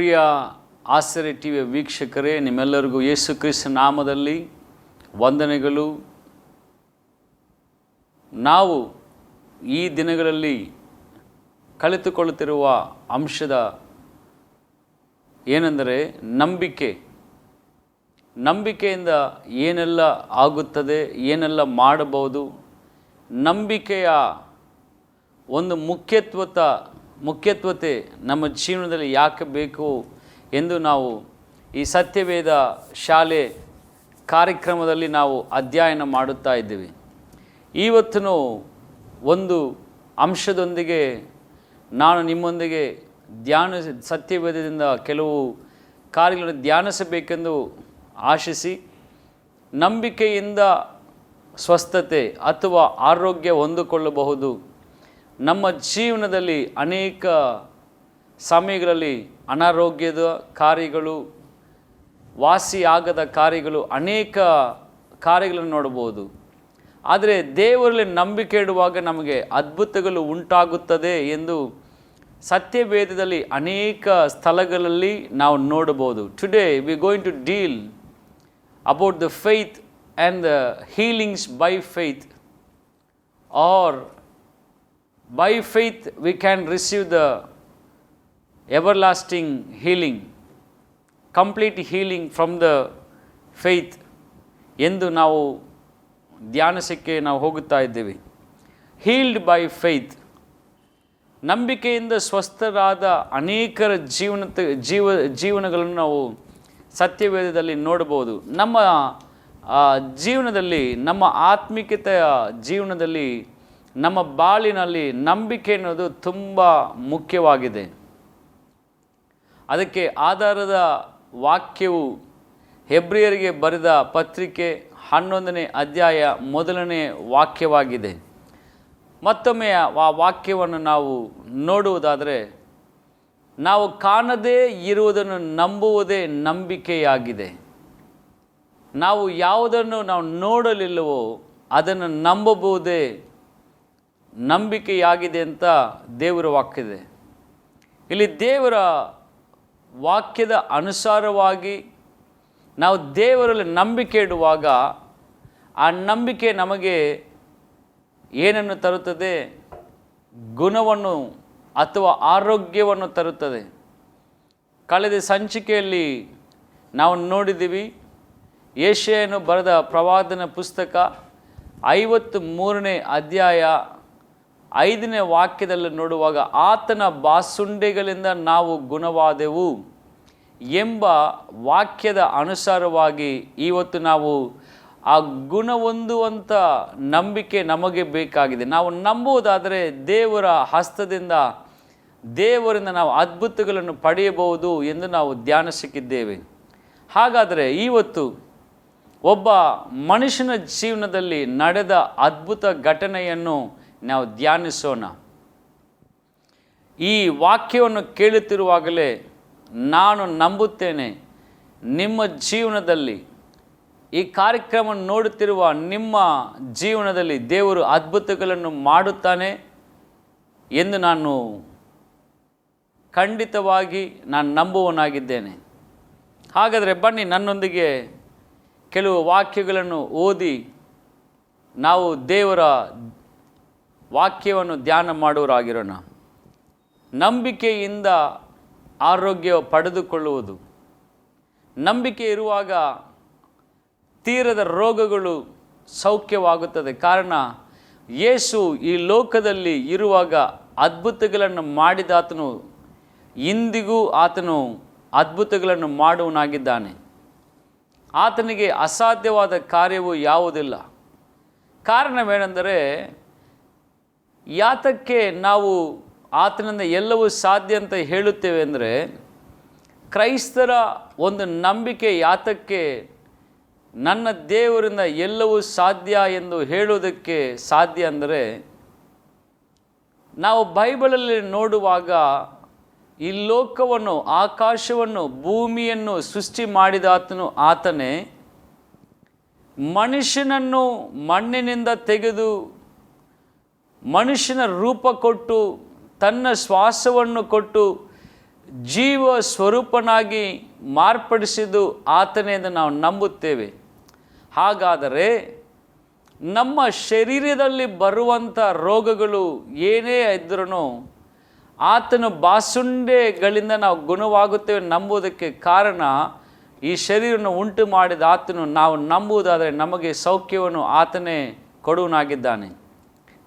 ಪ್ರಿಯ ಆಸರೆ ಟಿವಿಯ ವೀಕ್ಷಕರೇ, ನಿಮ್ಮೆಲ್ಲರಿಗೂ ಯೇಸು ಕ್ರಿಸ್ತ ನಾಮದಲ್ಲಿ ವಂದನೆಗಳು. ನಾವು ಈ ದಿನಗಳಲ್ಲಿ ಕಲಿತುಕೊಳ್ಳುತ್ತಿರುವ ಅಂಶದ ಏನೆಂದರೆ ನಂಬಿಕೆಯಿಂದ ಏನೆಲ್ಲ ಆಗುತ್ತದೆ, ಏನೆಲ್ಲ ಮಾಡಬಹುದು, ನಂಬಿಕೆಯ ಒಂದು ಮುಖ್ಯತ್ವತೆ ನಮ್ಮ ಜೀವನದಲ್ಲಿ ಯಾಕೆ ಬೇಕು ಎಂದು ನಾವು ಈ ಸತ್ಯವೇದ ಶಾಲೆ ಕಾರ್ಯಕ್ರಮದಲ್ಲಿ ನಾವು ಅಧ್ಯಯನ ಮಾಡುತ್ತಾ ಇದ್ದೀವಿ. ಇವತ್ತು ಒಂದು ಅಂಶದೊಂದಿಗೆ ನಾನು ನಿಮ್ಮೊಂದಿಗೆ ಸತ್ಯವೇದದಿಂದ ಕೆಲವು ಕಾರ್ಯಗಳನ್ನು ಧ್ಯಾನಿಸಬೇಕೆಂದು ಆಶಿಸಿ, ನಂಬಿಕೆಯಿಂದ ಸ್ವಸ್ಥತೆ ಅಥವಾ ಆರೋಗ್ಯ ಹೊಂದಿಕೊಳ್ಳಬಹುದು. ನಮ್ಮ ಜೀವನದಲ್ಲಿ ಅನೇಕ ಸಮಯಗಳಲ್ಲಿ ಅನಾರೋಗ್ಯದ ಕಾರ್ಯಗಳು, ವಾಸಿಯಾಗದ ಕಾರ್ಯಗಳು, ಅನೇಕ ಕಾರ್ಯಗಳನ್ನು ನೋಡಬಹುದು. ಆದರೆ ದೇವರಲ್ಲಿ ನಂಬಿಕೆ ಇಡುವಾಗ ನಮಗೆ ಅದ್ಭುತಗಳು ಉಂಟಾಗುತ್ತದೆ ಎಂದು ಸತ್ಯವೇದದಲ್ಲಿ ಅನೇಕ ಸ್ಥಳಗಳಲ್ಲಿ ನಾವು ನೋಡಬಹುದು. Today we going to deal about the faith and the healings by faith, or by faith we can receive the everlasting healing, complete healing from the faith ಎಂದು ನಾವು ಧ್ಯಾನಿಸಕ್ಕೆ ನಾವು ಹೋಗುತ್ತಾ ಇದ್ದೇವೆ. ಹೀಲ್ಡ್ ಬೈ ಫೇತ್, ನಂಬಿಕೆಯಿಂದ ಸ್ವಸ್ಥರಾದ ಅನೇಕರ ಜೀವನಗಳನ್ನು ನಾವು ಸತ್ಯವೇದದಲ್ಲಿ ನೋಡಬಹುದು. ನಮ್ಮ ಜೀವನದಲ್ಲಿ, ನಮ್ಮ ಆತ್ಮಿಕತೆಯ ಜೀವನದಲ್ಲಿ, ನಮ್ಮ ಬಾಳಿನಲ್ಲಿ ನಂಬಿಕೆ ಅನ್ನೋದು ತುಂಬ ಮುಖ್ಯವಾಗಿದೆ. ಅದಕ್ಕೆ ಆಧಾರದ ವಾಕ್ಯವು ಹೆಬ್ರಿಯರಿಗೆ ಬರೆದ ಪತ್ರಿಕೆ 11ನೇ ಅಧ್ಯಾಯ 1ನೇ ವಾಕ್ಯವಾಗಿದೆ. ಮತ್ತೊಮ್ಮೆ ಆ ವಾಕ್ಯವನ್ನು ನಾವು ನೋಡುವುದಾದರೆ, ನಾವು ಕಾಣದೇ ಇರುವುದನ್ನು ನಂಬುವುದೇ ನಂಬಿಕೆಯಾಗಿದೆ. ನಾವು ಯಾವುದನ್ನು ನಾವು ನೋಡಲಿಲ್ಲವೋ ಅದನ್ನು ನಂಬಬಹುದೇ ನಂಬಿಕೆಯಾಗಿದೆ ಅಂತ ದೇವರ ವಾಕ್ಯದೆ. ಇಲ್ಲಿ ದೇವರ ವಾಕ್ಯದ ಅನುಸಾರವಾಗಿ ನಾವು ದೇವರಲ್ಲಿ ನಂಬಿಕೆ ಇಡುವಾಗ ಆ ನಂಬಿಕೆ ನಮಗೆ ಏನನ್ನು ತರುತ್ತದೆ? ಗುಣವನ್ನು ಅಥವಾ ಆರೋಗ್ಯವನ್ನು ತರುತ್ತದೆ. ಕಳೆದ ಸಂಚಿಕೆಯಲ್ಲಿ ನಾವು ನೋಡಿದ್ದೀವಿ, ಯೆಶಾಯನು ಬರೆದ ಪ್ರವಾದನ ಪುಸ್ತಕ 53ನೇ ಅಧ್ಯಾಯ 5ನೇ ವಾಕ್ಯದಲ್ಲಿ ನೋಡುವಾಗ, ಆತನ ಬಾಸುಂಡೆಗಳಿಂದ ನಾವು ಗುಣವಾದೆವು ಎಂಬ ವಾಕ್ಯದ ಅನುಸಾರವಾಗಿ ಇವತ್ತು ನಾವು ಆ ಗುಣ ಹೊಂದುವಂಥ ನಂಬಿಕೆ ನಮಗೆ ಬೇಕಾಗಿದೆ. ನಾವು ನಂಬುವುದಾದರೆ ದೇವರ ಹಸ್ತದಿಂದ, ದೇವರಿಂದ ನಾವು ಅದ್ಭುತಗಳನ್ನು ಪಡೆಯಬಹುದು ಎಂದು ನಾವು ಧ್ಯಾನಿಸಿದ್ದೇವೆ. ಹಾಗಾದರೆ ಇವತ್ತು ಒಬ್ಬ ಮನುಷ್ಯನ ಜೀವನದಲ್ಲಿ ನಡೆದ ಅದ್ಭುತ ಘಟನೆಯನ್ನು ನಾವು ಧ್ಯಾನಿಸೋಣ. ಈ ವಾಕ್ಯವನ್ನು ಕೇಳುತ್ತಿರುವಾಗಲೇ ನಾನು ನಂಬುತ್ತೇನೆ, ನಿಮ್ಮ ಜೀವನದಲ್ಲಿ, ಈ ಕಾರ್ಯಕ್ರಮ ನೋಡುತ್ತಿರುವ ನಿಮ್ಮ ಜೀವನದಲ್ಲಿ ದೇವರು ಅದ್ಭುತಗಳನ್ನು ಮಾಡುತ್ತಾನೆ ಎಂದು ನಾನು ಖಂಡಿತವಾಗಿ ನಂಬುವನಾಗಿದ್ದೇನೆ. ಹಾಗಾದರೆ ಬನ್ನಿ, ನನ್ನೊಂದಿಗೆ ಕೆಲವು ವಾಕ್ಯಗಳನ್ನು ಓದಿ ನಾವು ದೇವರ ವಾಕ್ಯವನ್ನು ಧ್ಯಾನ ಮಾಡುವರಾಗಿರೋಣ. ನಂಬಿಕೆಯಿಂದ ಆರೋಗ್ಯ ಪಡೆದುಕೊಳ್ಳುವುದು. ನಂಬಿಕೆ ಇರುವಾಗ ತೀರದ ರೋಗಗಳು ಸೌಖ್ಯವಾಗುತ್ತದೆ. ಕಾರಣ, ಯೇಸು ಈ ಲೋಕದಲ್ಲಿ ಇರುವಾಗ ಅದ್ಭುತಗಳನ್ನು ಮಾಡಿದಾತನು ಇಂದಿಗೂ ಆತನು ಅದ್ಭುತಗಳನ್ನು ಮಾಡುವನಾಗಿದ್ದಾನೆ. ಆತನಿಗೆ ಅಸಾಧ್ಯವಾದ ಕಾರ್ಯವು ಯಾವುದಿಲ್ಲ. ಕಾರಣವೇನೆಂದರೆ, ಯಾತಕ್ಕೆ ನಾವು ಆತನಿಂದ ಎಲ್ಲವೂ ಸಾಧ್ಯ ಅಂತ ಹೇಳುತ್ತೇವೆ ಅಂದರೆ, ಕ್ರೈಸ್ತರ ಒಂದು ನಂಬಿಕೆ ಯಾತಕ್ಕೆ ನನ್ನ ದೇವರಿಂದ ಎಲ್ಲವೂ ಸಾಧ್ಯ ಎಂದು ಹೇಳುವುದಕ್ಕೆ ಸಾಧ್ಯ ಅಂದರೆ, ನಾವು ಬೈಬಲಲ್ಲಿ ನೋಡುವಾಗ ಈ ಲೋಕವನ್ನು, ಆಕಾಶವನ್ನು, ಭೂಮಿಯನ್ನು ಸೃಷ್ಟಿ ಮಾಡಿದಾತನು ಆತನೇ. ಮನುಷ್ಯನನ್ನು ಮಣ್ಣಿನಿಂದ ತೆಗೆದು ಮನುಷ್ಯನ ರೂಪ ಕೊಟ್ಟು ತನ್ನ ಶ್ವಾಸವನ್ನು ಕೊಟ್ಟು ಜೀವ ಸ್ವರೂಪನಾಗಿ ಮಾರ್ಪಡಿಸಿದ್ದು ಆತನೇ ಎಂದು ನಾವು ನಂಬುತ್ತೇವೆ. ಹಾಗಾದರೆ ನಮ್ಮ ಶರೀರದಲ್ಲಿ ಬರುವಂಥ ರೋಗಗಳು ಏನೇ ಇದ್ರೂ ಆತನ ಬಾಸುಂಡೆಗಳಿಂದ ನಾವು ಗುಣವಾಗುತ್ತೇವೆ ನಂಬುವುದಕ್ಕೆ ಕಾರಣ, ಈ ಶರೀರವನ್ನು ಉಂಟು ಮಾಡಿದ ಆತನು ನಾವು ನಂಬುವುದಾದರೆ ನಮಗೆ ಸೌಖ್ಯವನ್ನು ಆತನೇ ಕೊಡುವನಾಗಿದ್ದಾನೆ.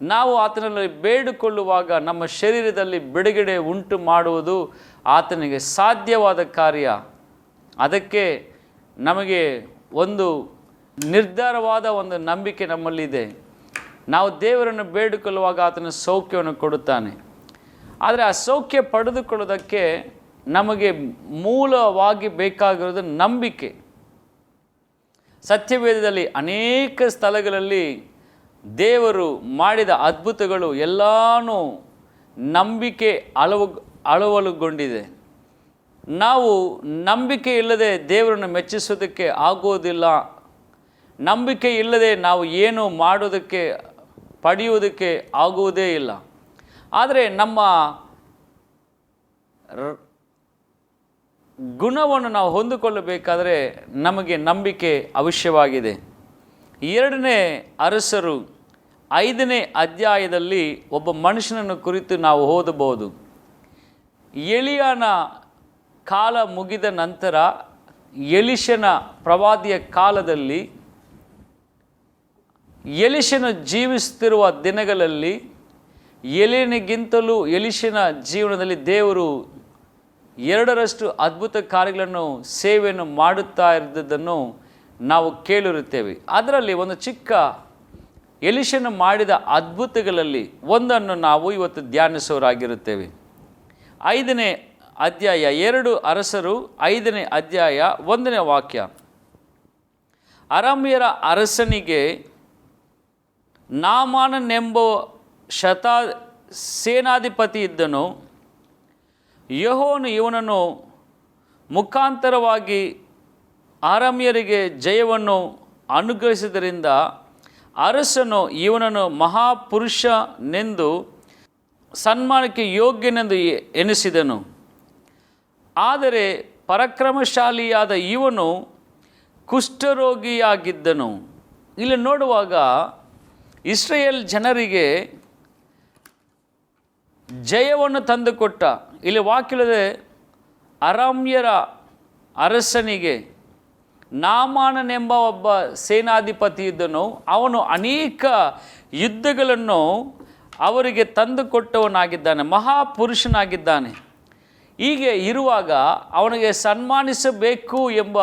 ನಾವು ಆತನಲ್ಲಿ ಬೇಡಿಕೊಳ್ಳುವಾಗ ನಮ್ಮ ಶರೀರದಲ್ಲಿ ಬಿಡುಗಡೆ ಉಂಟು ಮಾಡುವುದು ಆತನಿಗೆ ಸಾಧ್ಯವಾದ ಕಾರ್ಯ. ಅದಕ್ಕೆ ನಮಗೆ ಒಂದು ನಿರ್ಧಾರವಾದ ಒಂದು ನಂಬಿಕೆ ನಮ್ಮಲ್ಲಿದೆ. ನಾವು ದೇವರನ್ನು ಬೇಡಿಕೊಳ್ಳುವಾಗ ಆತನ ಸೌಖ್ಯವನ್ನು ಕೊಡುತ್ತಾನೆ. ಆದರೆ ಆ ಸೌಖ್ಯ ಪಡೆದುಕೊಳ್ಳೋದಕ್ಕೆ ನಮಗೆ ಮೂಲವಾಗಿ ಬೇಕಾಗಿರೋದು ನಂಬಿಕೆ. ಸತ್ಯವೇದದಲ್ಲಿ ಅನೇಕ ಸ್ಥಳಗಳಲ್ಲಿ ದೇವರು ಮಾಡಿದ ಅದ್ಭುತಗಳು ಎಲ್ಲಾನು ನಂಬಿಕೆ ಅಳವಲುಗೊಂಡಿದೆ. ನಾವು ನಂಬಿಕೆ ಇಲ್ಲದೆ ದೇವರನ್ನು ಮೆಚ್ಚಿಸೋದಕ್ಕೆ ಆಗೋದಿಲ್ಲ. ನಂಬಿಕೆ ಇಲ್ಲದೆ ನಾವು ಏನು ಮಾಡೋದಕ್ಕೆ ಪಡೆಯುವುದಕ್ಕೆ ಆಗುವುದೇ ಇಲ್ಲ. ಆದರೆ ನಮ್ಮ ಗುಣವನ್ನು ನಾವು ಹೊಂದಿಕೊಳ್ಳಬೇಕಾದರೆ ನಮಗೆ ನಂಬಿಕೆ ಅವಶ್ಯವಾಗಿದೆ. 2ನೇ ಅರಸರು 5ನೇ ಅಧ್ಯಾಯದಲ್ಲಿ ಒಬ್ಬ ಮನುಷ್ಯನನ್ನು ಕುರಿತು ನಾವು ಓದಬಹುದು. ಎಲಿಯನ ಕಾಲ ಮುಗಿದ ನಂತರ ಎಲಿಷನ ಪ್ರವಾದಿಯ ಕಾಲದಲ್ಲಿ ಎಲಿಷನು ಜೀವಿಸುತ್ತಿರುವ ದಿನಗಳಲ್ಲಿ ಎಲಿಯನಿಗಿಂತಲೂ ಎಲಿಷನ ಜೀವನದಲ್ಲಿ ದೇವರು 2ರಷ್ಟು ಅದ್ಭುತ ಕಾರ್ಯಗಳನ್ನು ಸೇವೆಯನ್ನು ಮಾಡುತ್ತಾ ಇದ್ದದ್ದನ್ನು ನಾವು ಕೇಳಿರುತ್ತೇವೆ. ಅದರಲ್ಲಿ ಒಂದು ಚಿಕ್ಕ ಎಲಿಷನು ಮಾಡಿದ ಅದ್ಭುತಗಳಲ್ಲಿ ಒಂದನ್ನು ನಾವು ಇವತ್ತು ಧ್ಯಾನಿಸೋರಾಗಿರುತ್ತೇವೆ. 5ನೇ ಅಧ್ಯಾಯ 2 ಅರಸರು 5ನೇ ಅಧ್ಯಾಯ 1ನೇ ವಾಕ್ಯ. ಅರಾಮ್ಯರ ಅರಸನಿಗೆ ನಾಮಾನನೆಂಬ ಸೇನಾಧಿಪತಿ ಇದ್ದನು. ಯೆಹೋವನು ಇವನನ್ನು ಮುಖಾಂತರವಾಗಿ ಅರಾಮ್ಯರಿಗೆ ಜಯವನ್ನು ಅನುಗ್ರಹಿಸಿದ್ದರಿಂದ ಅರಸನು ಇವನನ್ನು ಮಹಾಪುರುಷನೆಂದು ಸನ್ಮಾನಕ್ಕೆ ಯೋಗ್ಯನೆಂದು ಎನಿಸಿದನು. ಆದರೆ ಪರಾಕ್ರಮಶಾಲಿಯಾದ ಇವನು ಕುಷ್ಠರೋಗಿಯಾಗಿದ್ದನು. ಇಲ್ಲಿ ನೋಡುವಾಗ ಇಸ್ರಾಯೇಲ್ ಜನರಿಗೆ ಜಯವನ್ನು ತಂದುಕೊಟ್ಟ. ಇಲ್ಲಿ ವಾಕ್ಯವಿದೆ, ಅರಾಮ್ಯರ ಅರಸನಿಗೆ ನಾಮಾನನೆಂಬ ಒಬ್ಬ ಸೇನಾಧಿಪತಿ ಇದ್ದನು. ಅವನು ಅನೇಕ ಯುದ್ಧಗಳನ್ನು ಅವರಿಗೆ ತಂದುಕೊಟ್ಟವನಾಗಿದ್ದಾನೆ, ಮಹಾಪುರುಷನಾಗಿದ್ದಾನೆ. ಹೀಗೆ ಇರುವಾಗ ಅವನಿಗೆ ಸನ್ಮಾನಿಸಬೇಕು ಎಂಬ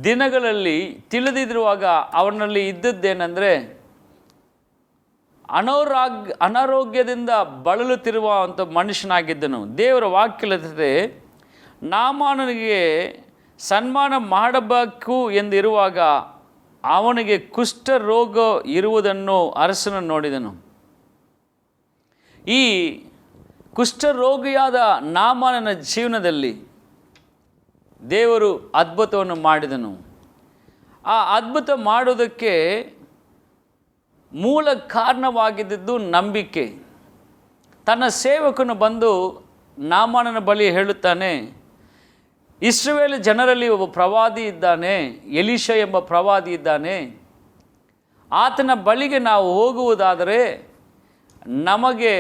ದಿನಗಳಲ್ಲಿ ತಿಳಿದಿರುವಾಗ ಅವನಲ್ಲಿ ಇದ್ದದ್ದೇನೆಂದರೆ, ಅನಾರೋಗ್ಯದಿಂದ ಬಳಲುತ್ತಿರುವಂಥ ಮನುಷ್ಯನಾಗಿದ್ದನು. ದೇವರ ವಾಕ್ಯವಿದೆ, ನಾಮಾನನಿಗೆ ಸನ್ಮಾನ ಮಾಡಬೇಕು ಎಂದಿರುವಾಗ ಅವನಿಗೆ ಕುಷ್ಠರೋಗ ಇರುವುದನ್ನು ಅರಸನು ನೋಡಿದನು. ಈ ಕುಷ್ಠರೋಗಿಯಾದ ನಾಮಾನನ ಜೀವನದಲ್ಲಿ ದೇವರು ಅದ್ಭುತವನ್ನು ಮಾಡಿದನು. ಆ ಅದ್ಭುತ ಮಾಡುವುದಕ್ಕೆ ಮೂಲ ಕಾರಣವಾಗಿದ್ದು ನಂಬಿಕೆ. ತನ್ನ ಸೇವಕನು ಬಂದು ನಾಮಾನನ ಬಳಿ ಹೇಳುತ್ತಾನೆ, ಇಸ್ರಾಯೇಲ್ ಜನರಲ್ಲಿ ಒಬ್ಬ ಪ್ರವಾದಿ ಇದ್ದಾನೆ, ಎಲೀಷ ಎಂಬ ಪ್ರವಾದಿ ಇದ್ದಾನೆ. ಆತನ ಬಳಿಗೆ ನಾವು ಹೋಗುವುದಾದರೆ ನಮಗೆ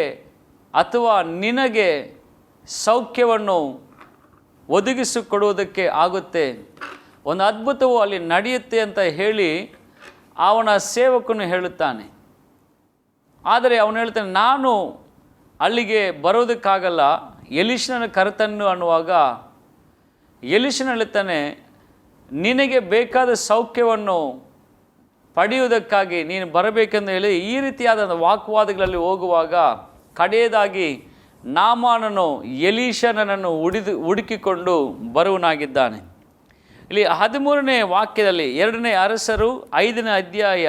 ಅಥವಾ ನಿನಗೆ ಸೌಖ್ಯವನ್ನು ಒದಗಿಸಿಕೊಡುವುದಕ್ಕೆ ಆಗುತ್ತೆ, ಒಂದು ಅದ್ಭುತವು ಅಲ್ಲಿ ನಡೆಯುತ್ತೆ ಅಂತ ಹೇಳಿ ಅವನ ಸೇವಕನು ಹೇಳುತ್ತಾನೆ. ಆದರೆ ಅವನು ಹೇಳ್ತಾನೆ, ನಾನು ಅಲ್ಲಿಗೆ ಬರೋದಕ್ಕಾಗಲ್ಲ, ಎಲೀಷನನ್ನು ಕರೆತನ್ನು ಅನ್ನುವಾಗ ಎಲೀಷನು ಹೇಳುತ್ತಾನೆ, ನಿನಗೆ ಬೇಕಾದ ಸೌಖ್ಯವನ್ನು ಪಡೆಯುವುದಕ್ಕಾಗಿ ನೀನು ಬರಬೇಕೆಂದು ಹೇಳಿ ಈ ರೀತಿಯಾದ ವಾಗ್ವಾದಗಳಲ್ಲಿ ಹೋಗುವಾಗ ಕಡೆಯದಾಗಿ ನಾಮಾನನು ಎಲೀಷನನ್ನು ಹುಡುಕಿಕೊಂಡು ಬರುವನಾಗಿದ್ದಾನೆ. ಇಲ್ಲಿ 13ನೇ ವಾಕ್ಯದಲ್ಲಿ 2ನೇ ಅರಸರು 5ನೇ ಅಧ್ಯಾಯ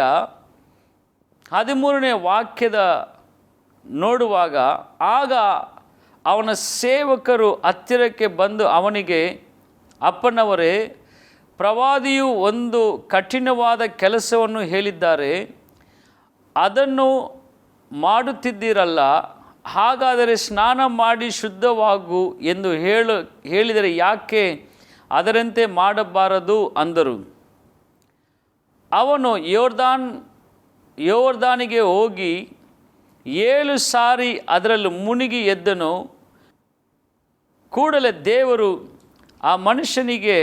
13ನೇ ವಾಕ್ಯದ ನೋಡುವಾಗ, ಆಗ ಅವನ ಸೇವಕರು ಹತ್ತಿರಕ್ಕೆ ಬಂದು ಅವನಿಗೆ, ಅಪ್ಪನವರೇ, ಪ್ರವಾದಿಯು ಒಂದು ಕಠಿಣವಾದ ಕೆಲಸವನ್ನು ಹೇಳಿದ್ದಾರೆ, ಅದನ್ನು ಮಾಡುತ್ತಿದ್ದೀರಲ್ಲ, ಹಾಗಾದರೆ ಸ್ನಾನ ಮಾಡಿ ಶುದ್ಧವಾಗು ಎಂದು ಹೇಳಿದರೆ ಯಾಕೆ ಅದರಂತೆ ಮಾಡಬಾರದು ಅಂದರು. ಅವನು ಯೋರ್ದಾನಿಗೆ ಹೋಗಿ 7 ಸಾರಿ ಅದರಲ್ಲಿ ಮುಳುಗಿ ಎದ್ದನು. ಕೂಡಲೇ ದೇವರು ಆ ಮನುಷ್ಯನಿಗೆ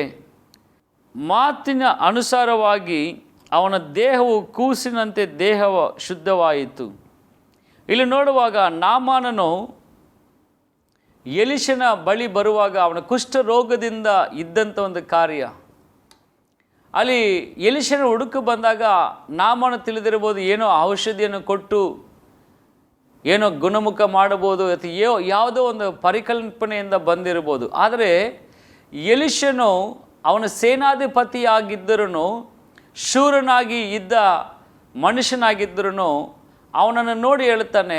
ಮಾತಿನ ಅನುಸಾರವಾಗಿ ಅವನ ದೇಹವು ಕೂಸಿನಂತೆ ದೇಹವು ಶುದ್ಧವಾಯಿತು. ಇಲ್ಲಿ ನೋಡುವಾಗ ನಾಮಾನನು ಎಲಿಷನ ಬಳಿ ಬರುವಾಗ ಅವನ ಕುಷ್ಠರೋಗದಿಂದ ಇದ್ದಂಥ ಒಂದು ಕಾರ್ಯ, ಅಲ್ಲಿ ಎಲಿಷನ ಹುಡುಕು ಬಂದಾಗ ನಾಮಾನು ತಿಳಿದಿರ್ಬೋದು, ಏನೋ ಔಷಧಿಯನ್ನು ಕೊಟ್ಟು ಏನೋ ಗುಣಮುಖ ಮಾಡಬಹುದು ಅಥವಾ ಯಾವುದೋ ಒಂದು ಪರಿಕಲ್ಪನೆಯಿಂದ ಬಂದಿರ್ಬೋದು. ಆದರೆ ಎಲಿಷನು ಅವನ ಸೇನಾಧಿಪತಿಯಾಗಿದ್ದರೂ, ಶೂರನಾಗಿ ಇದ್ದ ಮನುಷ್ಯನಾಗಿದ್ದರೂ ಅವನನ್ನು ನೋಡಿ ಹೇಳ್ತಾನೆ,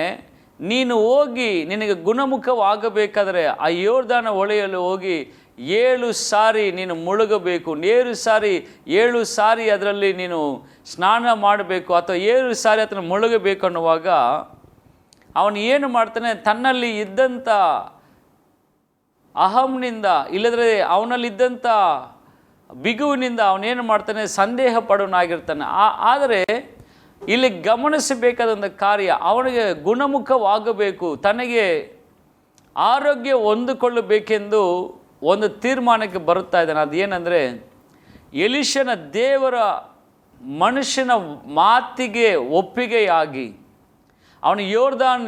ನೀನು ಹೋಗಿ ನಿನಗೆ ಗುಣಮುಖವಾಗಬೇಕಾದರೆ ಆ ಯೋರ್ದಾನ ಹೊಳೆಯಲ್ಲಿ ಹೋಗಿ 7 ಸಾರಿ ನೀನು ಮುಳುಗಬೇಕು, 7 ಸಾರಿ ಅದರಲ್ಲಿ ನೀನು ಸ್ನಾನ ಮಾಡಬೇಕು ಅಥವಾ 7 ಸಾರಿ ಅದನ್ನು ಮುಳುಗಬೇಕು ಅನ್ನುವಾಗ ಅವನು ಏನು ಮಾಡ್ತಾನೆ, ತನ್ನಲ್ಲಿ ಇದ್ದಂಥ ಅಹಂನಿಂದ ಇಲ್ಲದ್ರೆ ಅವನಲ್ಲಿದ್ದಂಥ ಬಿಗುವಿನಿಂದ ಅವನೇನು ಮಾಡ್ತಾನೆ, ಸಂದೇಹ ಪಡೋನಾಗಿರ್ತಾನೆ. ಆದರೆ ಇಲ್ಲಿ ಗಮನಿಸಬೇಕಾದ ಒಂದು ಕಾರ್ಯ, ಅವನಿಗೆ ಗುಣಮುಖವಾಗಬೇಕು, ತನಗೆ ಆರೋಗ್ಯ ಹೊಂದಿಕೊಳ್ಳಬೇಕೆಂದು ಒಂದು ತೀರ್ಮಾನಕ್ಕೆ ಬರುತ್ತಾ ಇದ್ದಾನೆ. ಅದೇನೆಂದರೆ, ಎಲಿಷನ ದೇವರ ಮನುಷ್ಯನ ಮಾತಿಗೆ ಒಪ್ಪಿಗೆಯಾಗಿ ಅವನು ಯೋರ್ದಾನ್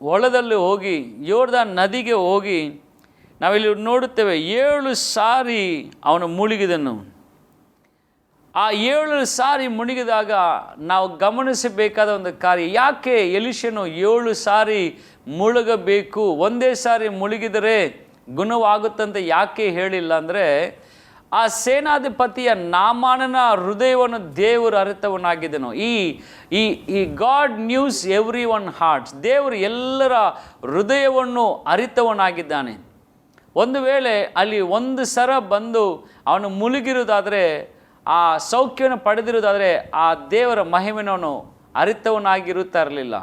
ಹೊಳದಲ್ಲಿ ಹೋಗಿ, ಯೋರ್ದಾನ್ ನದಿಗೆ ಹೋಗಿ, ನಾವಿಲ್ಲಿ ನೋಡುತ್ತೇವೆ 7 ಸಾರಿ ಅವನು ಮುಳುಗಿದನು. ಆ 7 ಸಾರಿ ಮುಳುಗಿದಾಗ ನಾವು ಗಮನಿಸಬೇಕಾದ ಒಂದು ಕಾರ್ಯ, ಯಾಕೆ ಎಲಿಷನು 7 ಸಾರಿ ಮುಳುಗಬೇಕು, ಒಂದೇ ಸಾರಿ ಮುಳುಗಿದರೆ ಗುಣವಾಗುತ್ತಂತೆ ಯಾಕೆ ಹೇಳಿಲ್ಲ ಅಂದರೆ, ಆ ಸೇನಾಧಿಪತಿಯ ನಾಮಾನನ ಹೃದಯವನ್ನು ದೇವರು ಅರಿತವನಾಗಿದ್ದನು. ಈ God knows every one hearts, ದೇವರು ಎಲ್ಲರ ಹೃದಯವನ್ನು ಅರಿತವನಾಗಿದ್ದಾನೆ. ಒಂದು ವೇಳೆ ಅಲ್ಲಿ ಒಂದು ಸರ ಬಂದು ಅವನು ಮುಳುಗಿರುವುದಾದರೆ, ಆ ಸೌಖ್ಯವನ್ನು ಪಡೆದಿರುವುದಾದರೆ, ಆ ದೇವರ ಮಹಿಮೆನವನು ಅರಿತವನಾಗಿರುತ್ತಾ ಇರಲಿಲ್ಲ.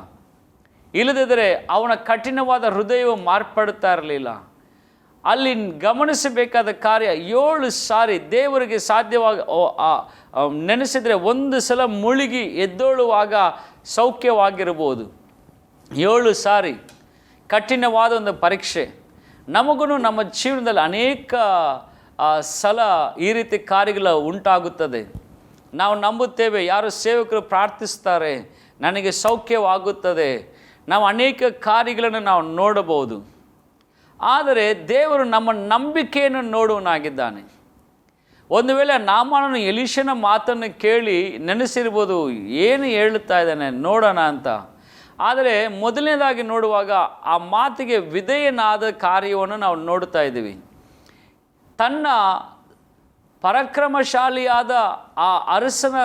ಇಲ್ಲದಿದ್ದರೆ ಅವನ ಕಠಿಣವಾದ ಹೃದಯವು ಮಾರ್ಪಡುತ್ತಾ ಇರಲಿಲ್ಲ. ಅಲ್ಲಿ ಗಮನಿಸಬೇಕಾದ ಕಾರ್ಯ, 7 ಸಾರಿ ದೇವರಿಗೆ ಸಾಧ್ಯವಾಗಿ ನೆನೆಸಿದರೆ ಒಂದು ಸಲ ಮುಳುಗಿ ಎದ್ದೇಳುವಾಗ ಸೌಖ್ಯವಾಗಿರ್ಬೋದು. 7 ಸಾರಿ ಕಠಿಣವಾದ ಒಂದು ಪರೀಕ್ಷೆ. ನಮಗೂ ನಮ್ಮ ಜೀವನದಲ್ಲಿ ಅನೇಕ ಸಲ ಈ ರೀತಿ ಕಾರ್ಯಗಳು ಉಂಟಾಗುತ್ತದೆ. ನಾವು ನಂಬುತ್ತೇವೆ, ಯಾರು ಸೇವಕರು ಪ್ರಾರ್ಥಿಸ್ತಾರೆ, ನನಗೆ ಸೌಖ್ಯವಾಗುತ್ತದೆ, ನಾವು ಅನೇಕ ಕಾರ್ಯಗಳನ್ನು ನಾವು ನೋಡಬಹುದು. ಆದರೆ ದೇವರು ನಮ್ಮ ನಂಬಿಕೆಯನ್ನು ನೋಡುವನಾಗಿದ್ದಾನೆ. ಒಂದು ವೇಳೆ ನಾಮಾನನು ಎಲಿಷನ ಮಾತನ್ನು ಕೇಳಿ ನೆನೆಸಿರ್ಬೋದು, ಏನು ಹೇಳುತ್ತಾ ಇದ್ದಾನೆ ನೋಡೋಣ ಅಂತ. ಆದರೆ ಮೊದಲನೇದಾಗಿ ನೋಡುವಾಗ ಆ ಮಾತಿಗೆ ವಿಧೇಯನಾದ ಕಾರ್ಯವನ್ನು ನಾವು ನೋಡ್ತಾ ಇದ್ದೀವಿ. ತನ್ನ ಪರಾಕ್ರಮಶಾಲಿಯಾದ ಆ ಅರಸನ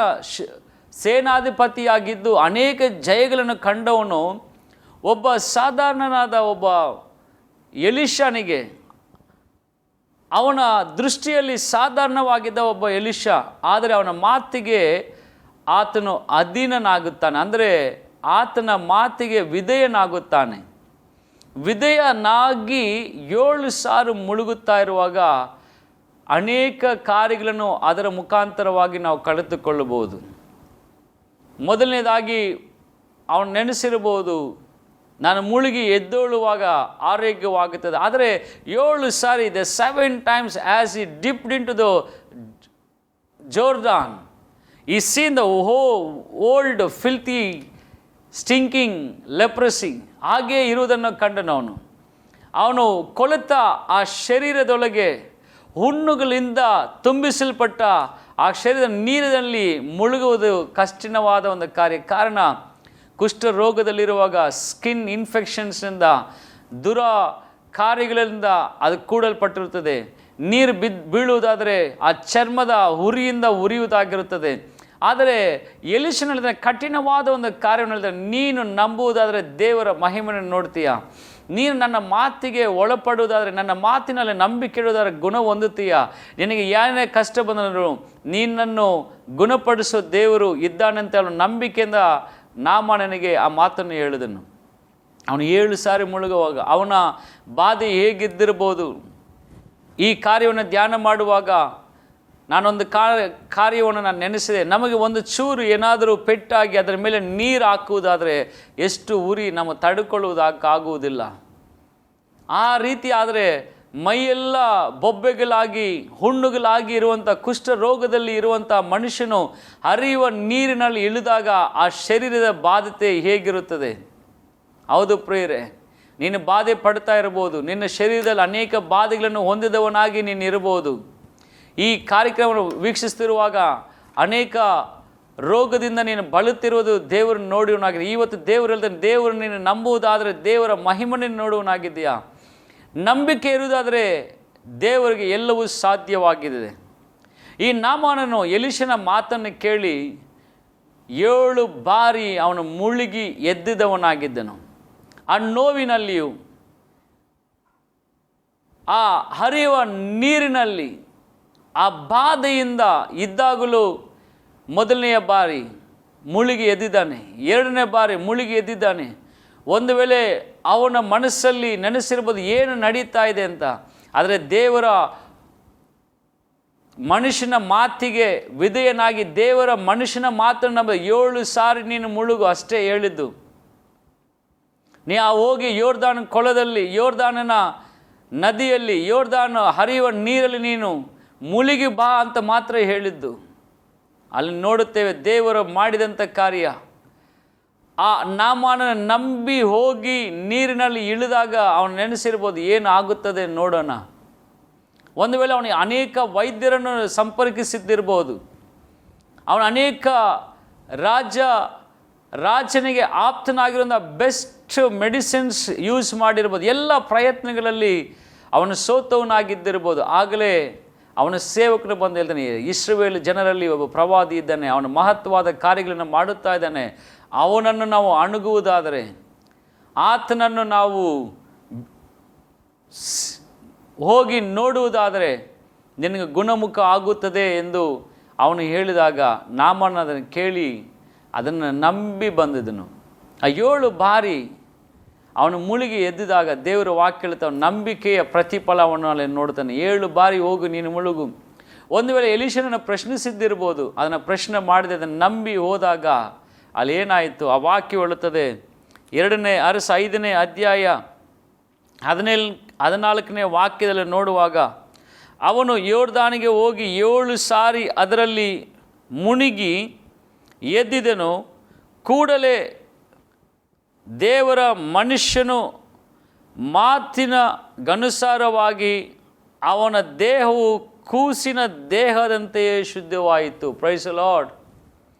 ಸೇನಾಧಿಪತಿಯಾಗಿದ್ದು ಅನೇಕ ಜಯಗಳನ್ನು ಕಂಡವನು ಒಬ್ಬ ಸಾಧಾರಣನಾದ ಒಬ್ಬ ಎಲಿಷನಿಗೆ, ಅವನ ದೃಷ್ಟಿಯಲ್ಲಿ ಸಾಧಾರಣವಾಗಿದ್ದ ಒಬ್ಬ ಎಲಿಷ, ಆದರೆ ಅವನ ಮಾತಿಗೆ ಆತನು ಅಧೀನನಾಗುತ್ತಾನೆ, ಅಂದರೆ ಆತನ ಮಾತಿಗೆ ವಿಧೇಯನಾಗುತ್ತಾನೆ. ವಿಧೇಯನಾಗಿ 7 ಸಾರಿ ಮುಳುಗುತ್ತಾ ಇರುವಾಗ ಅನೇಕ ಕಾರ್ಯಗಳನ್ನು ಅದರ ಮುಖಾಂತರವಾಗಿ ನಾವು ಕಳೆದುಕೊಳ್ಳಬಹುದು. ಮೊದಲನೇದಾಗಿ ಅವನು ನೆನೆಸಿರ್ಬೋದು, ನಾನು ಮುಳುಗಿ ಎದ್ದೇಳುವಾಗ ಆರೋಗ್ಯವಾಗುತ್ತದೆ. ಆದರೆ 7 ಸಾರಿ, the 7 times as he dipped into the Jordan, he seen the old filthy stinking leprosy ಹಾಗೇ ಇರುವುದನ್ನು ಕಂಡನು. ಅವನು ಕೊಳೆತ ಆ ಶರೀರದೊಳಗೆ ಹುಣ್ಣುಗಳಿಂದ ತುಂಬಿಸಲ್ಪಟ್ಟ ಆ ಶರೀರದ ನೀರಿನಲ್ಲಿ ಮುಳುಗುವುದು ಕಠಿಣವಾದ ಒಂದು ಕಾರ್ಯ. ಕಾರಣ, ಕುಷ್ಠರೋಗದಲ್ಲಿರುವಾಗ ಸ್ಕಿನ್ ಇನ್ಫೆಕ್ಷನ್ಸ್ನಿಂದ, ದುರ ಕಾರ್ಯಗಳಿಂದ ಅದು ಕೂಡಲ್ಪಟ್ಟಿರುತ್ತದೆ. ನೀರು ಬೀಳುವುದಾದರೆ ಆ ಚರ್ಮದ ಉರಿಯಿಂದ ಉರಿಯುವುದಾಗಿರುತ್ತದೆ. ಆದರೆ ಎಲಿಷನ ಕಠಿಣವಾದ ಒಂದು ಕಾರ್ಯವನ್ನು ಹೇಳಿದರೆ, ನೀನು ನಂಬುವುದಾದರೆ ದೇವರ ಮಹಿಮೆಯನ್ನು ನೋಡ್ತೀಯ, ನೀನು ನನ್ನ ಮಾತಿಗೆ ಒಳಪಡುವುದಾದರೆ, ನನ್ನ ಮಾತಿನಲ್ಲಿ ನಂಬಿಕೆ ಇಡುವುದಾದರೆ ಗುಣ ಹೊಂದುತ್ತೀಯ, ನಿನಗೆ ಏನೇ ಕಷ್ಟ ಬಂದರೂ ನೀನನ್ನು ಗುಣಪಡಿಸೋ ದೇವರು ಇದ್ದಾನಂತೆ ಅವನು ನಂಬಿಕೆಯಿಂದ ನಾಮಾನನಿಗೆ ಆ ಮಾತನ್ನು ಹೇಳಿದನು. ಅವನು 7 ಸಾರಿ ಮುಳುಗುವಾಗ ಅವನ ಬಾಧೆ ಹೇಗಿದ್ದಿರ್ಬೋದು. ಈ ಕಾರ್ಯವನ್ನು ಧ್ಯಾನ ಮಾಡುವಾಗ ನಾನೊಂದು ಕಾರ್ಯವನ್ನು ನಾನು ನೆನೆಸಿದೆ. ನಮಗೆ ಒಂದು ಚೂರು ಏನಾದರೂ ಪೆಟ್ಟಾಗಿ ಅದರ ಮೇಲೆ ನೀರು ಹಾಕುವುದಾದರೆ ಎಷ್ಟು ಉರಿ ನಮ್ಮ ತಡ್ಕೊಳ್ಳುವುದಕ್ಕಾಗುವುದಿಲ್ಲ. ಆ ರೀತಿ ಆದರೆ ಮೈಯೆಲ್ಲ ಬೊಬ್ಬೆಗಳಾಗಿ ಹುಣ್ಣುಗಳಾಗಿ ಇರುವಂಥ ಕುಷ್ಠರೋಗದಲ್ಲಿ ಇರುವಂಥ ಮನುಷ್ಯನು ಹರಿಯುವ ನೀರಿನಲ್ಲಿ ಇಳಿದಾಗ ಆ ಶರೀರದ ಬಾಧ್ಯತೆ ಹೇಗಿರುತ್ತದೆ? ಹೌದು ಪ್ರಿಯರೇ, ನೀನು ಬಾಧೆ ಪಡ್ತಾ ಇರ್ಬೋದು, ನಿನ್ನ ಶರೀರದಲ್ಲಿ ಅನೇಕ ಬಾಧೆಗಳನ್ನು ಹೊಂದಿದವನಾಗಿ ನೀನು ಇರ್ಬೋದು. ಈ ಕಾರ್ಯಕ್ರಮವನ್ನು ವೀಕ್ಷಿಸ್ತಿರುವಾಗ ಅನೇಕ ರೋಗದಿಂದ ನೀನು ಬಳಲುತ್ತಿರುವುದು ದೇವರನ್ನು ನೋಡುವನಾಗಿದೆ. ಇವತ್ತು ದೇವರು ಹೇಳ್ತಾನೆ, ದೇವರು ನೀನು ನಂಬುವುದಾದರೆ ದೇವರ ಮಹಿಮೆಯನ್ನು ನೋಡುವನಾಗಿದೆಯಾ? ನಂಬಿಕೆ ಇರುವುದಾದರೆ ದೇವರಿಗೆ ಎಲ್ಲವೂ ಸಾಧ್ಯವಾಗಿದೆ. ಈ ನಾಮಾನನು ಎಲೀಷನ ಮಾತನ್ನು ಕೇಳಿ 7 ಬಾರಿ ಅವನು ಮುಳುಗಿ ಎದ್ದಿದವನಾಗಿದ್ದನು. ಆ ನೋವಿನಲ್ಲಿಯೂ ಆ ಹರಿಯುವ ನೀರಿನಲ್ಲಿ ಆ ಬಾಧೆಯಿಂದ ಇದ್ದಾಗಲೂ ಮೊದಲನೆಯ ಬಾರಿ ಮುಳುಗಿ ಎದ್ದಿದ್ದಾನೆ, 2ನೇ ಬಾರಿ ಮುಳುಗಿ ಎದ್ದಿದ್ದಾನೆ. ಒಂದು ವೇಳೆ ಅವನ ಮನಸ್ಸಲ್ಲಿ ನೆನೆಸಿರ್ಬೋದು ಏನು ನಡೀತಾ ಇದೆ ಅಂತ. ಆದರೆ ದೇವರ ಮನುಷ್ಯನ ಮಾತಿಗೆ ವಿಧೇಯನಾಗಿ ದೇವರ ಮನುಷ್ಯನ ಮಾತನ್ನು 7 ಸಾರಿ ನೀನು ಮುಳುಗು ಅಷ್ಟೇ ಹೇಳಿದ್ದು. ನೀ ಹೋಗಿ ಯೋರ್ದಾನ್ ಕೊಳದಲ್ಲಿ, ಯೋರ್ದಾನನ ನದಿಯಲ್ಲಿ, ಯೋರ್ದಾನ್ ಹರಿಯುವ ನೀರಲ್ಲಿ ನೀನು ಮುಳುಗಿ ಬಾ ಅಂತ ಮಾತ್ರ ಹೇಳಿದ್ದು. ಅಲ್ಲಿ ನೋಡುತ್ತೇವೆ ದೇವರು ಮಾಡಿದಂಥ ಕಾರ್ಯ. ಆ ನಾಮಾನನ ನಂಬಿ ಹೋಗಿ ನೀರಿನಲ್ಲಿ ಇಳಿದಾಗ ಅವನು ನೆನೆಸಿರ್ಬೋದು ಏನು ಆಗುತ್ತದೆ ನೋಡೋಣ. ಒಂದು ವೇಳೆ ಅವನಿಗೆ ಅನೇಕ ವೈದ್ಯರನ್ನು ಸಂಪರ್ಕಿಸಿದ್ದಿರ್ಬೋದು, ಅವನು ಅನೇಕ ರಾಜನಿಗೆ ಆಪ್ತನಾಗಿರುವಂಥ ಬೆಸ್ಟ್ ಮೆಡಿಸಿನ್ಸ್ ಯೂಸ್ ಮಾಡಿರ್ಬೋದು. ಎಲ್ಲ ಪ್ರಯತ್ನಗಳಲ್ಲಿ ಅವನು ಸೋತವನಾಗಿದ್ದಿರ್ಬೋದು. ಆಗಲೇ ಅವನ ಸೇವಕನು ಬಂದು ಹೇಳ್ತಾನೆ, ಇಸ್ರಾಯೇಲ್ ಜನರಲ್ಲಿ ಒಬ್ಬ ಪ್ರವಾದಿ ಇದ್ದಾನೆ, ಅವನ ಮಹತ್ವವಾದ ಕಾರ್ಯಗಳನ್ನು ಮಾಡುತ್ತಾ ಇದ್ದಾನೆ, ಅವನನ್ನು ನಾವು ಅಣುಗುವುದಾದರೆ, ಆತನನ್ನು ನಾವು ಹೋಗಿ ನೋಡುವುದಾದರೆ ನಿನಗೆ ಗುಣಮುಖ ಆಗುತ್ತದೆ ಎಂದು ಅವನು ಹೇಳಿದಾಗ ನಾಮನ ಅದನ್ನು ಕೇಳಿ ಅದನ್ನು ನಂಬಿ ಬಂದಿದ್ದನು. ಆ 7 ಬಾರಿ ಅವನು ಮುಳುಗಿ ಎದ್ದಿದಾಗ ದೇವರ ವಾಕ್ಯ ಹೇಳ್ತಾವೆ ನಂಬಿಕೆಯ ಪ್ರತಿಫಲವನ್ನು ಅಲ್ಲಿ ನೋಡ್ತಾನೆ. 7 ಬಾರಿ ಹೋಗು ನೀನು ಮುಳುಗು. ಒಂದು ವೇಳೆ ಎಲೀಷನನ್ನು ಪ್ರಶ್ನಿಸಿದ್ದಿರ್ಬೋದು, ಅದನ್ನು ಪ್ರಶ್ನೆ ಮಾಡಿದೆ, ಅದನ್ನು ನಂಬಿ ಹೋದಾಗ ಅಲ್ಲಿ ಏನಾಯಿತು? ಆ ವಾಕ್ಯ ಹೇಳುತ್ತದೆ 2ನೇ ಅರಸ 5ನೇ ಅಧ್ಯಾಯ 14ನೇ ವಾಕ್ಯದಲ್ಲಿ ನೋಡುವಾಗ, ಅವನು ಯೋರ್ದಾನಿಗೆ ಹೋಗಿ 7 ಸಾರಿ ಅದರಲ್ಲಿ ಮುಳುಗಿ ಎದ್ದಿದನು. ಕೂಡಲೇ ದೇವರ ಮನುಷ್ಯನು ಮಾತಿನಗನುಸಾರವಾಗಿ ಅವನ ದೇಹವು ಕೂಸಿನ ದೇಹದಂತೆಯೇ ಶುದ್ಧವಾಯಿತು. Praise the Lord.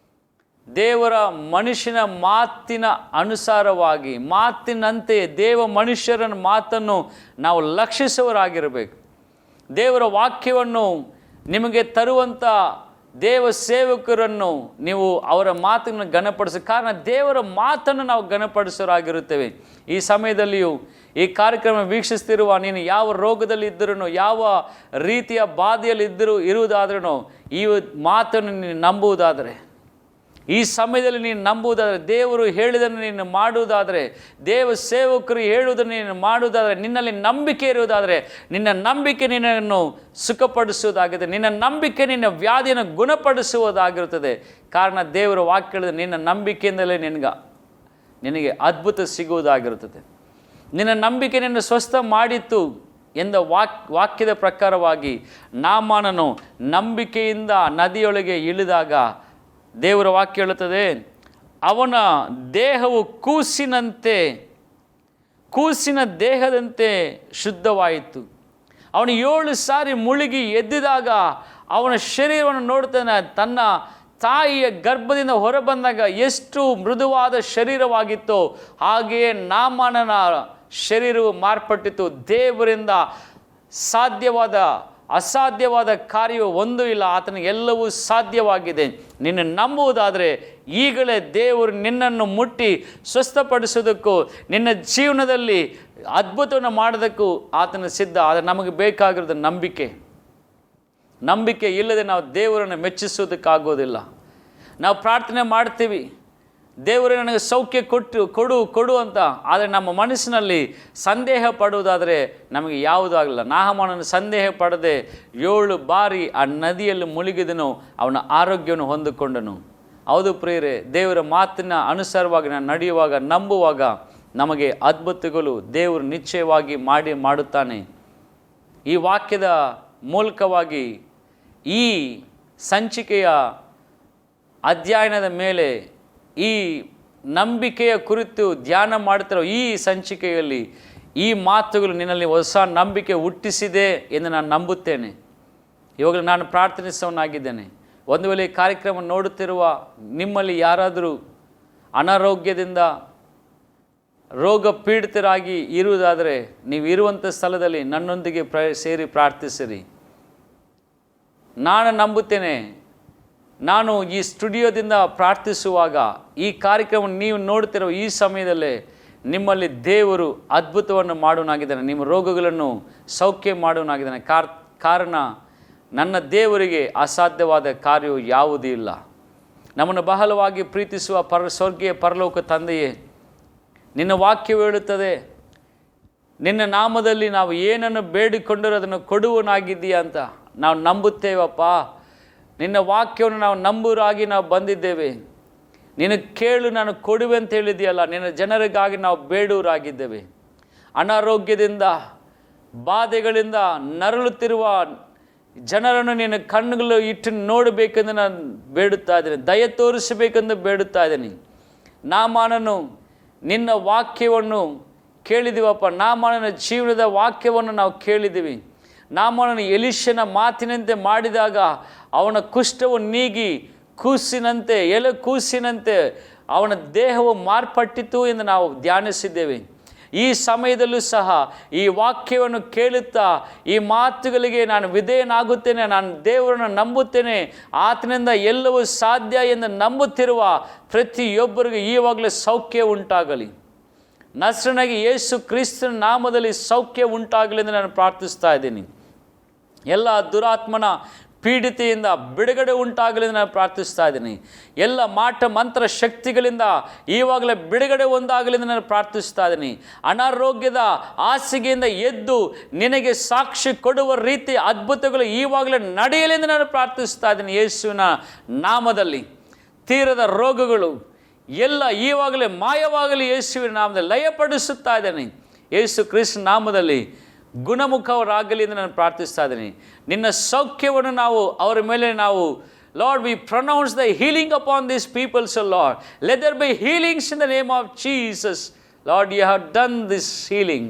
ದೇವರ ಮನುಷ್ಯನ ಮಾತಿನ ಅನುಸಾರವಾಗಿ, ಮಾತಿನಂತೆಯೇ ದೇವ ಮನುಷ್ಯರ ಮಾತನ್ನು ನಾವು ಲಕ್ಷಿಸುವವರಾಗಿರಬೇಕು. ದೇವರ ವಾಕ್ಯವನ್ನು ನಿಮಗೆ ತರುವಂಥ ದೇವ ಸೇವಕರನ್ನು ನೀವು ಅವರ ಮಾತನ್ನು ಘನಪಡಿಸಿ, ಕಾರಣ ದೇವರ ಮಾತನ್ನು ನಾವು ಘನಪಡಿಸೋರಾಗಿರುತ್ತೇವೆ. ಈ ಸಮಯದಲ್ಲಿಯೂ ಈ ಕಾರ್ಯಕ್ರಮ ವೀಕ್ಷಿಸ್ತಿರುವ ನೀನು ಯಾವ ರೋಗದಲ್ಲಿ ಇದ್ದರೂ, ಯಾವ ರೀತಿಯ ಬಾಧೆಯಲ್ಲಿ ಇರುವುದಾದ್ರೂ, ಈ ಮಾತನ್ನು ನೀನು ನಂಬುವುದಾದರೆ, ಈ ಸಮಯದಲ್ಲಿ ನೀನು ನಂಬುವುದಾದರೆ, ದೇವರು ಹೇಳಿದನ್ನು ನೀನು ಮಾಡುವುದಾದರೆ, ದೇವ ಸೇವಕರು ಹೇಳುವುದನ್ನು ನೀನು ಮಾಡುವುದಾದರೆ, ನಿನ್ನಲ್ಲಿ ನಂಬಿಕೆ ಇರುವುದಾದರೆ, ನಿನ್ನ ನಂಬಿಕೆ ನಿನ್ನನ್ನು ಸುಖಪಡಿಸುವುದಾಗಿದೆ, ನಿನ್ನ ನಂಬಿಕೆ ನಿನ್ನ ವ್ಯಾಧಿಯನ್ನು ಗುಣಪಡಿಸುವುದಾಗಿರುತ್ತದೆ. ಕಾರಣ ದೇವರ ವಾಕ್ಯ ಹೇಳಿದ ನಿನ್ನ ನಂಬಿಕೆಯಿಂದಲೇ ನಿನಗೆ ಅದ್ಭುತ ಸಿಗುವುದಾಗಿರುತ್ತದೆ. ನಿನ್ನ ನಂಬಿಕೆ ನಿನ್ನ ಸ್ವಸ್ಥ ಮಾಡಿತ್ತು ಎಂದ ವಾಕ್ಯದ ಪ್ರಕಾರವಾಗಿ ನಾಮಾನನು ನಂಬಿಕೆಯಿಂದ ನದಿಯೊಳಗೆ ಇಳಿದಾಗ ದೇವರ ವಾಕ್ಯ ಹೇಳುತ್ತದೆ, ಅವನ ದೇಹವು ಕೂಸಿನ ದೇಹದಂತೆ ಶುದ್ಧವಾಯಿತು. ಅವನು 7 ಸಾರಿ ಮುಳುಗಿ ಎದ್ದಿದಾಗ ಅವನ ಶರೀರವನ್ನು ನೋಡ್ತಾನೆ. ತನ್ನ ತಾಯಿಯ ಗರ್ಭದಿಂದ ಹೊರಬಂದಾಗ ಎಷ್ಟು ಮೃದುವಾದ ಶರೀರವಾಗಿತ್ತೋ ಹಾಗೆಯೇ ನಾಮಾನನ ಶರೀರವು ಮಾರ್ಪಟ್ಟಿತು. ದೇವರಿಂದ ಅಸಾಧ್ಯವಾದ ಕಾರ್ಯವು ಒಂದೂ ಇಲ್ಲ. ಆತನಿಗೆ ಎಲ್ಲವೂ ಸಾಧ್ಯವಾಗಿದೆ. ನಿನ್ನ ನಂಬುವುದಾದರೆ ಈಗಲೇ ದೇವರು ನಿನ್ನನ್ನು ಮುಟ್ಟಿ ಸ್ವಸ್ಥಪಡಿಸೋದಕ್ಕೂ ನಿನ್ನ ಜೀವನದಲ್ಲಿ ಅದ್ಭುತವನ್ನು ಮಾಡೋದಕ್ಕೂ ಆತನ ಸಿದ್ಧ. ಆದರೆ ನಮಗೆ ಬೇಕಾಗಿರೋದು ನಂಬಿಕೆ ಇಲ್ಲದೆ ನಾವು ದೇವರನ್ನು ಮೆಚ್ಚಿಸೋದಕ್ಕಾಗೋದಿಲ್ಲ. ನಾವು ಪ್ರಾರ್ಥನೆ ಮಾಡ್ತೀವಿ, ದೇವರು ನನಗೆ ಸೌಖ್ಯ ಕೊಡು ಅಂತ. ಆದರೆ ನಮ್ಮ ಮನಸ್ಸಿನಲ್ಲಿ ಸಂದೇಹ ಪಡುವುದಾದರೆ ನಮಗೆ ಯಾವುದೂ ಆಗಲಿಲ್ಲ. ನಾಹಮಾನನು ಸಂದೇಹ ಪಡದೆ 7 ಬಾರಿ ಆ ನದಿಯಲ್ಲಿ ಮುಳುಗಿದನು, ಅವನ ಆರೋಗ್ಯವನ್ನು ಹೊಂದಿಕೊಂಡನು. ಹೌದು ಪ್ರಿಯರೇ, ದೇವರ ಮಾತಿನ ಅನುಸಾರವಾಗಿ ನಾನು ನಡೆಯುವಾಗ, ನಂಬುವಾಗ ನಮಗೆ ಅದ್ಭುತಗಳು ದೇವರು ನಿಶ್ಚಯವಾಗಿ ಮಾಡುತ್ತಾನೆ. ಈ ವಾಕ್ಯದ ಮೂಲಕವಾಗಿ ಈ ಸಂಚಿಕೆಯ ಅಧ್ಯಯನದ ಮೇಲೆ, ಈ ನಂಬಿಕೆಯ ಕುರಿತು ಧ್ಯಾನ ಮಾಡುತ್ತಿರೋ ಈ ಸಂಚಿಕೆಯಲ್ಲಿ ಈ ಮಾತುಗಳು ನಿನ್ನಲ್ಲಿ ಹೊಸ ನಂಬಿಕೆ ಹುಟ್ಟಿಸಿದೆ ಎಂದು ನಾನು ನಂಬುತ್ತೇನೆ. ಇವಾಗಲೂ ನಾನು ಪ್ರಾರ್ಥನಿಸುವವನಾಗಿದ್ದೇನೆ. ಒಂದು ವೇಳೆ ಈ ಕಾರ್ಯಕ್ರಮ ನೋಡುತ್ತಿರುವ ನಿಮ್ಮಲ್ಲಿ ಯಾರಾದರೂ ಅನಾರೋಗ್ಯದಿಂದ ರೋಗ ಪೀಡಿತರಾಗಿ ಇರುವುದಾದರೆ, ನೀವು ಇರುವಂಥ ಸ್ಥಳದಲ್ಲಿ ನನ್ನೊಂದಿಗೆ ಸೇರಿ ಪ್ರಾರ್ಥಿಸಿರಿ. ನಾನು ನಂಬುತ್ತೇನೆ, ನಾನು ಈ ಸ್ಟುಡಿಯೋದಿಂದ ಪ್ರಾರ್ಥಿಸುವಾಗ, ಈ ಕಾರ್ಯಕ್ರಮ ನೀವು ನೋಡ್ತಿರೋ ಈ ಸಮಯದಲ್ಲೇ ನಿಮ್ಮಲ್ಲಿ ದೇವರು ಅದ್ಭುತವನ್ನು ಮಾಡುವನಾಗಿದ್ದಾನೆ. ನಿಮ್ಮ ರೋಗಗಳನ್ನು ಸೌಖ್ಯ ಮಾಡುವನಾಗಿದ್ದಾನೆ. ಕಾರಣ ನನ್ನ ದೇವರಿಗೆ ಅಸಾಧ್ಯವಾದ ಕಾರ್ಯವು ಯಾವುದೂ ಇಲ್ಲ. ನಮ್ಮನ್ನು ಬಹಳವಾಗಿ ಪ್ರೀತಿಸುವ ಸ್ವರ್ಗೀಯ ಪರಲೋಕ ತಂದೆಯೇ, ನಿನ್ನ ವಾಕ್ಯವು ಹೇಳುತ್ತದೆ, ನಿನ್ನ ನಾಮದಲ್ಲಿ ನಾವು ಏನನ್ನು ಬೇಡಿಕೊಂಡರೂ ಅದನ್ನು ಕೊಡುವನಾಗಿದ್ದೀಯ ಅಂತ. ನಾವು ನಂಬುತ್ತೇವಪ್ಪ. ನಿನ್ನ ವಾಕ್ಯವನ್ನು ನಾವು ನಂಬುವರಾಗಿ ನಾವು ಬಂದಿದ್ದೇವೆ. ನಿನ್ನ ಕೇಳು ನಾನು ಕೊಡುವೆ ಅಂತ ಹೇಳಿದೆಯಲ್ಲ, ನಿನ್ನ ಜನರಿಗಾಗಿ ನಾವು ಬೇಡುವರಾಗಿದ್ದೇವೆ. ಅನಾರೋಗ್ಯದಿಂದ, ಬಾಧೆಗಳಿಂದ ನರಳುತ್ತಿರುವ ಜನರನ್ನು ನಿನ್ನ ಕಣ್ಣುಗಳು ಇಟ್ಟು ನೋಡಬೇಕೆಂದು ನಾನು ಬೇಡುತ್ತಾ ಇದ್ದೇನೆ. ದಯ ತೋರಿಸಬೇಕೆಂದು ಬೇಡುತ್ತಾ ಇದ್ದೇನೆ. ನಾಮಾನನು ನಿನ್ನ ವಾಕ್ಯವನ್ನು ಕೇಳಿದ್ದೀವಪ್ಪ. ನಾಮಾನನ ಜೀವನದ ವಾಕ್ಯವನ್ನು ನಾವು ಕೇಳಿದ್ದೀವಿ. ನಾಮಾನನು ಎಲೀಷನ ಮಾತಿನಂತೆ ಮಾಡಿದಾಗ ಅವನ ಕುಷ್ಠವು ನೀಗಿ ಕೂಸಿನಂತೆ, ಕೂಸಿನಂತೆ ಅವನ ದೇಹವು ಮಾರ್ಪಟ್ಟಿತು ಎಂದು ನಾವು ಧ್ಯಾನಿಸಿದ್ದೇವೆ. ಈ ಸಮಯದಲ್ಲೂ ಸಹ ಈ ವಾಕ್ಯವನ್ನು ಕೇಳುತ್ತಾ ಈ ಮಾತುಗಳಿಗೆ ನಾನು ವಿಧೇಯನಾಗುತ್ತೇನೆ, ನಾನು ದೇವರನ್ನು ನಂಬುತ್ತೇನೆ, ಆತನಿಂದ ಎಲ್ಲವೂ ಸಾಧ್ಯ ಎಂದು ನಂಬುತ್ತಿರುವ ಪ್ರತಿಯೊಬ್ಬರಿಗೂ ಈವಾಗಲೇ ಸೌಖ್ಯ ಉಂಟಾಗಲಿ. ನಸರನಾಗಿ ಯೇಸು ಕ್ರಿಸ್ತನ ನಾಮದಲ್ಲಿ ಸೌಖ್ಯ ಉಂಟಾಗಲಿ ಎಂದು ನಾನು ಪ್ರಾರ್ಥಿಸ್ತಾ ಇದ್ದೀನಿ. ಎಲ್ಲ ದುರಾತ್ಮನ ಪೀಡಿತೆಯಿಂದ ಬಿಡುಗಡೆ ಉಂಟಾಗಲಿ ಎಂದು ನಾನು ಪ್ರಾರ್ಥಿಸ್ತಾ ಇದ್ದೀನಿ. ಎಲ್ಲ ಮಾಟ ಮಂತ್ರ ಶಕ್ತಿಗಳಿಂದ ಈವಾಗಲೇ ಬಿಡುಗಡೆ ಒಂದಾಗಲಿ ಎಂದು ನಾನು ಪ್ರಾರ್ಥಿಸ್ತಾ ಇದ್ದೀನಿ. ಅನಾರೋಗ್ಯದ ಹಾಸಿಗೆಯಿಂದ ಎದ್ದು ನಿನಗೆ ಸಾಕ್ಷಿ ಕೊಡುವ ರೀತಿ ಅದ್ಭುತಗಳು ಈವಾಗಲೇ ನಡೆಯಲಿ ಎಂದು ನಾನು ಪ್ರಾರ್ಥಿಸ್ತಾ ಇದ್ದೀನಿ. ಯೇಸುವಿನ ನಾಮದಲ್ಲಿ ತೀರದ ರೋಗಗಳು ಎಲ್ಲ ಈವಾಗಲೇ ಮಾಯವಾಗಲಿ ಯೇಸುವಿನ ನಾಮದಲ್ಲಿ ಲಯಪಡಿಸುತ್ತಾ ಇದ್ದೇನೆ. ಯೇಸು ಕ್ರಿಸ್ತನ ನಾಮದಲ್ಲಿ ಗುಣಮುಖರಾಗಲಿ ಎಂದು ನಾನು ಪ್ರಾರ್ಥಿಸ್ತಾ ಇದ್ದೀನಿ. ನಿನ್ನ ಸೌಖ್ಯವನ್ನು ನಾವು ಅವರ ಮೇಲೆ ನಾವು, Lord, we pronounce the healing upon these people, so Lord, let there be healings in the name of Jesus. Lord, you have done this healing.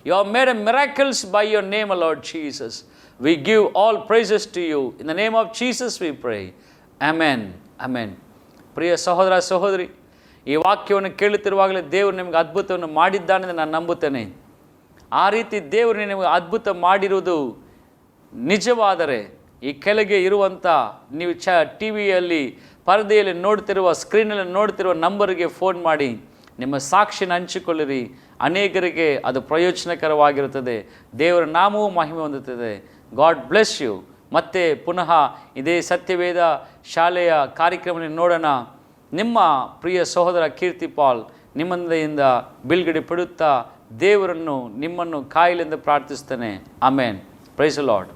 You have made a miracles by your name, Lord Jesus. We give all praises to you. In the name of Jesus we pray. Amen. Amen. ಪ್ರಿಯ ಸಹೋದರ ಸಹೋದರಿ, ಈ ವಾಕ್ಯವನ್ನು ಕೇಳುತ್ತಿರುವಾಗಲೇ ದೇವರು ನಿಮಗೆ ಅದ್ಭುತವನ್ನು ಮಾಡಿದ್ದಾನೆಂದು ನಾನು ನಂಬುತ್ತೇನೆ. ಆ ರೀತಿ ದೇವರು ನಿಮಗೆ ಅದ್ಭುತ ಮಾಡಿರುವುದು ನಿಜವಾದರೆ ಈ ಕೆಳಗೆ ಇರುವಂಥ ನೀವು ಟಿ ವಿಯಲ್ಲಿ ಪರದೆಯಲ್ಲಿ ನೋಡ್ತಿರುವ, ಸ್ಕ್ರೀನಲ್ಲಿ ನೋಡ್ತಿರುವ ನಂಬರಿಗೆ ಫೋನ್ ಮಾಡಿ ನಿಮ್ಮ ಸಾಕ್ಷಿನ ಹಂಚಿಕೊಳ್ಳಿರಿ. ಅನೇಕರಿಗೆ ಅದು ಪ್ರಯೋಜನಕರವಾಗಿರುತ್ತದೆ. ದೇವರ ನಾಮವೂ ಮಹಿಮೆ ಹೊಂದುತ್ತದೆ. God bless you. ಮತ್ತೆ ಪುನಃ ಇದೇ ಸತ್ಯವೇದ ಶಾಲೆಯ ಕಾರ್ಯಕ್ರಮವನ್ನು ನೋಡೋಣ. ನಿಮ್ಮ ಪ್ರಿಯ ಸಹೋದರ ಕೀರ್ತಿ ಪಾಲ್ ನಿಮ್ಮಂದೆಯಿಂದ ಬಿಡುಗಡೆ ಪಡುತ್ತಾ ದೇವರನ್ನು ನಿಮ್ಮನ್ನು ಕಾಯಿಲೆಂದು ಪ್ರಾರ್ಥಿಸ್ತೇನೆ. ಆಮೇನ್. Praise the lord.